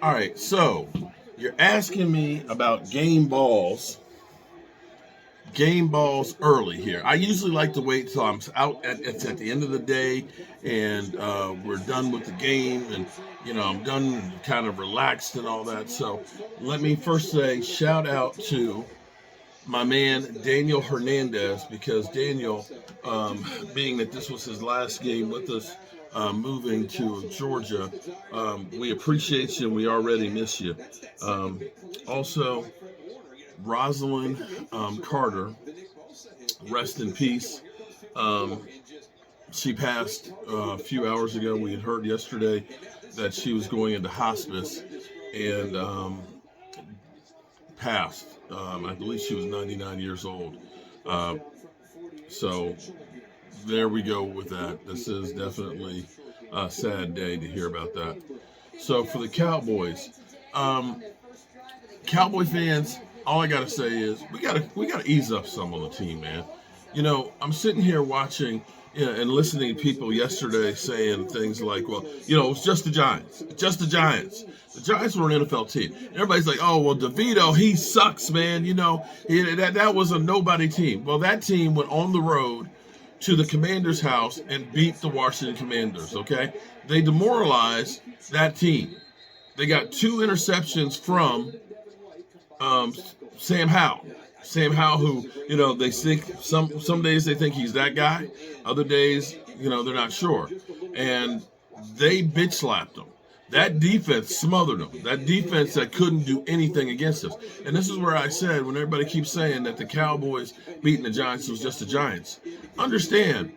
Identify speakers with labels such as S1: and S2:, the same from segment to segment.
S1: All right, so you're asking me about game balls early here. I usually like to wait till I'm out it's at the end of the day and we're done with the game and I'm done and kind of relaxed and all that. So let me first say shout out to my man Daniel Hernandez because Daniel, being that this was his last game with us, moving to Georgia, we appreciate you and we already miss you. Um, Also, Rosalind Carter, rest in peace. Um, she passed a few hours ago. We had heard yesterday that she was going into hospice and passed. I believe she was 99 years old. Uh, so there we go with that. This is definitely a sad day to hear about that. So for the Cowboys, um, Cowboy fans, all I gotta say is we gotta ease up some on the team, man. I'm sitting here watching and listening to people yesterday saying things like, well, it was just the Giants. Just the Giants. The Giants were an NFL team. Everybody's like, oh, well, DeVito, he sucks, man. That was a nobody team. Well, that team went on the road to the Commanders' house and beat the Washington Commanders, okay? They demoralized that team. They got two interceptions from um, Sam Howell. Sam Howell, who they think some days they think he's that guy, other days they're not sure, and they bitch slapped him. That defense smothered them. That defense that couldn't do anything against us. And this is where I said when everybody keeps saying that the Cowboys beating the Giants was just the Giants. Understand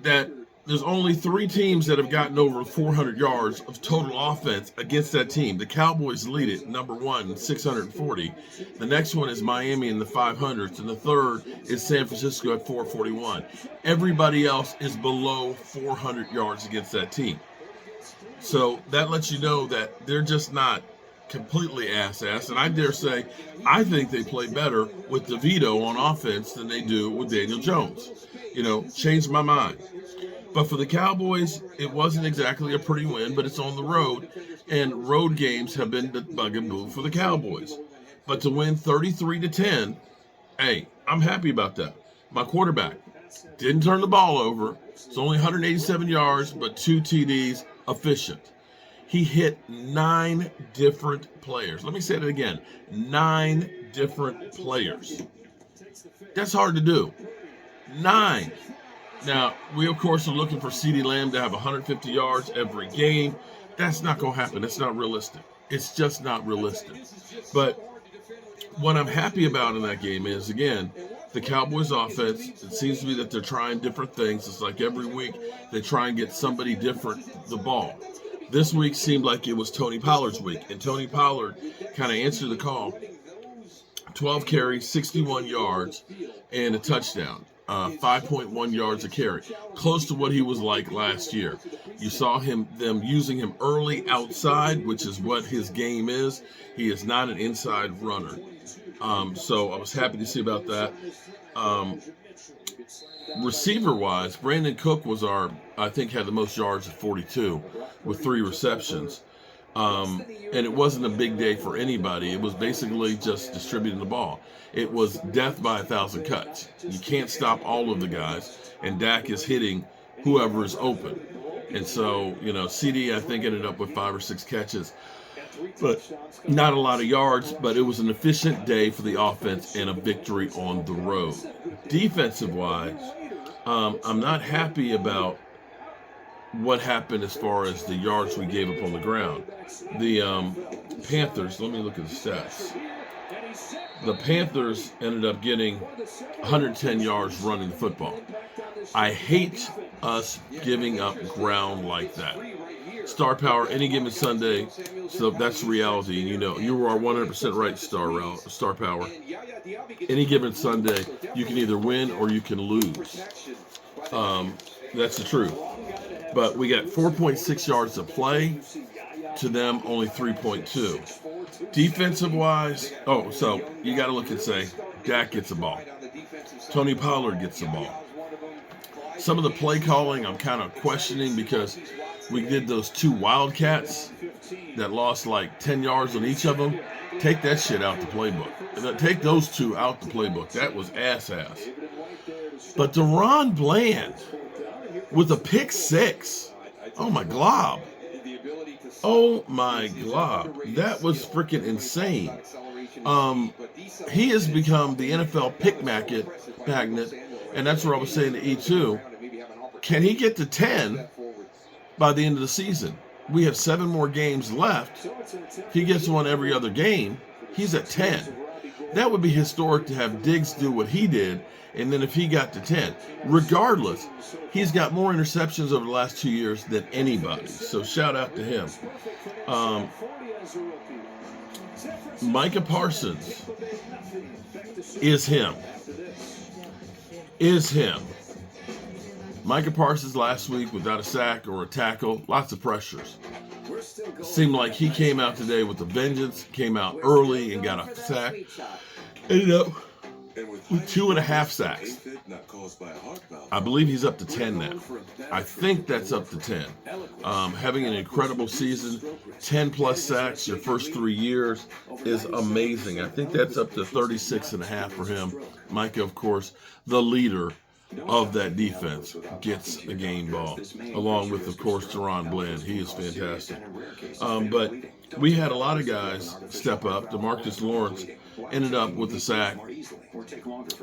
S1: that there's only three teams that have gotten over 400 yards of total offense against that team. The Cowboys lead it, number one, 640. The next one is Miami in the 500s, and the third is San Francisco at 441. Everybody else is below 400 yards against that team. So that lets you know that they're just not completely ass-ass. And I dare say, I think they play better with DeVito on offense than they do with Daniel Jones. Changed my mind. But for the Cowboys, it wasn't exactly a pretty win, but it's on the road, and road games have been the bugaboo for the Cowboys. But to win 33-10, hey, I'm happy about that. My quarterback didn't turn the ball over. It's only 187 yards, but 2 TDs, efficient. He hit 9 different players. Let me say it again. 9 different players. That's hard to do. 9. Now, we, of course, are looking for CeeDee Lamb to have 150 yards every game. That's not going to happen. It's not realistic. It's just not realistic. But what I'm happy about in that game is, again, the Cowboys offense, it seems to be that they're trying different things. It's like every week they try and get somebody different the ball. This week seemed like it was Tony Pollard's week, and Tony Pollard kind of answered the call. 12 carries, 61 yards, and a touchdown. 5.1 yards a carry, close to what he was like last year. You saw them using him early outside, which is what his game is. He is not an inside runner. So I was happy to see about that. Receiver-wise, Brandon Cook was I think had the most yards at 42 with 3 receptions. And it wasn't a big day for anybody. It was basically just distributing the ball. It was death by 1,000 cuts. You can't stop all of the guys, and Dak is hitting whoever is open. And so, CD, I think, ended up with 5 or 6 catches, but not a lot of yards, but it was an efficient day for the offense and a victory on the road. Defensive-wise, I'm not happy about what happened as far as the yards we gave up on the ground. The Panthers, let me look at the stats. The Panthers ended up getting 110 yards running the football. I hate us giving up ground like that. Star power any given Sunday, so that's reality. And you are 100% right, Star power. Any given Sunday, you can either win or you can lose. That's the truth. But we got 4.6 yards of play, to them only 3.2. Defensive-wise, so you got to look and say, Dak gets the ball. Tony Pollard gets the ball. Some of the play calling I'm kind of questioning because we did those 2 Wildcats, that lost like 10 yards on each of them, take that shit out the playbook. Take those two out the playbook. That was ass. But Deron Bland with a pick six. Oh my glob. Oh my glob. That was freaking insane. He has become the NFL pick magnet, and that's what I was saying to E2. Can he get to 10 by the end of the season? We have 7 more games left. If he gets one every other game, he's at 10. That would be historic to have Diggs do what he did, and then if he got to 10. Regardless, he's got more interceptions over the last 2 years than anybody. So shout out to him. Micah Parsons is him. Micah Parsons last week without a sack or a tackle, lots of pressures. Seemed like he came out today with a vengeance, came out early and got a sack. Ended up with 2.5 sacks. I believe he's up to 10 now. I think that's up to 10. Having an incredible season, 10 plus sacks your first 3 years is amazing. I think that's up to 36.5 for him. Micah, of course, the leader of that defense, gets a game ball, along with, of course, Deron Bland. He is fantastic. But we had a lot of guys step up. DeMarcus Lawrence ended up with a sack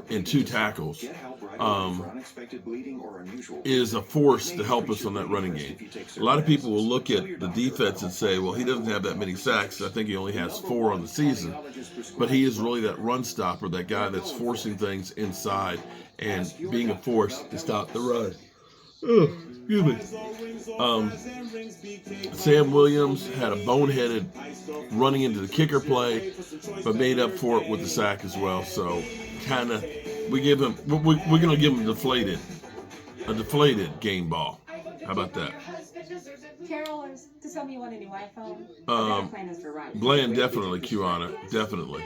S1: and 2 tackles. Is a force to help us on that running game. A lot of people will look at the defense and say, well, he doesn't have that many sacks. I think he only has 4 on the season. But he is really that run stopper, that guy that's forcing things inside and being a force to stop the run. Excuse me. Sam Williams had a boneheaded running into the kicker play, but made up for it with the sack as well. So kind of, we're going to give him a deflated game ball. How about that?
S2: Carol is to tell me you want a new iPhone.
S1: Bland definitely Q on it. Definitely.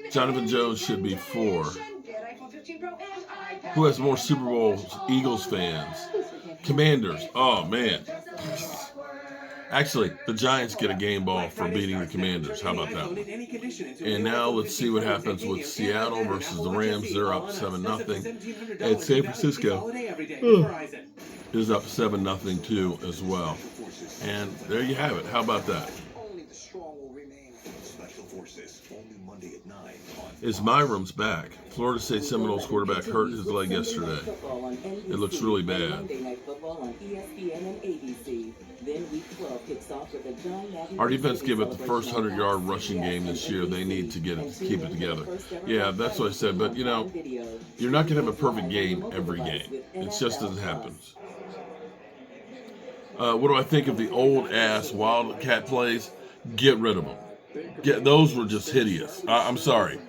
S1: Jonathan Jones should be 4. Who has more Super Bowls? Eagles fans. Commanders. Oh, man. Actually, the Giants get a game ball for beating the Commanders. How about that one? And now let's see what happens with Seattle versus the Rams. They're up 7-0. And San Francisco is up 7-0 too as well. And there you have it. How about that? Is Myram's back? Florida State Seminoles quarterback hurt his leg yesterday. It looks really bad. Our defense gave it the first 100-yard rushing game this year. They need to keep it together. Yeah, that's what I said. But, you know, you're not going to have a perfect game every game. It just doesn't happen. What do I think of the old-ass Wildcat plays? Get rid of them. Those were just hideous. I'm sorry.